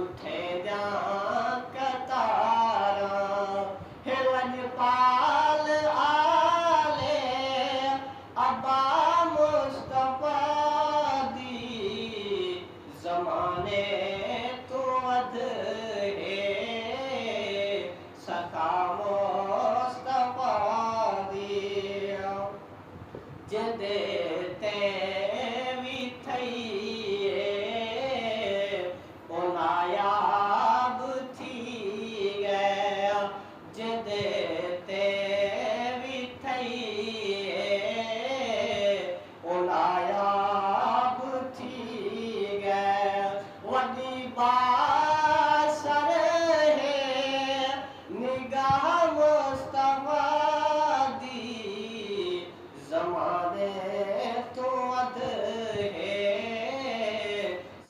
उठे जा कतारा हिलन पाल आले अब्बा मुस्तफा दी ज़माने तो अध है सखा मुस्तफा दी जदे ते भी थई नायाब थी गया जदे ते भी थई नायाब थी गया वॾी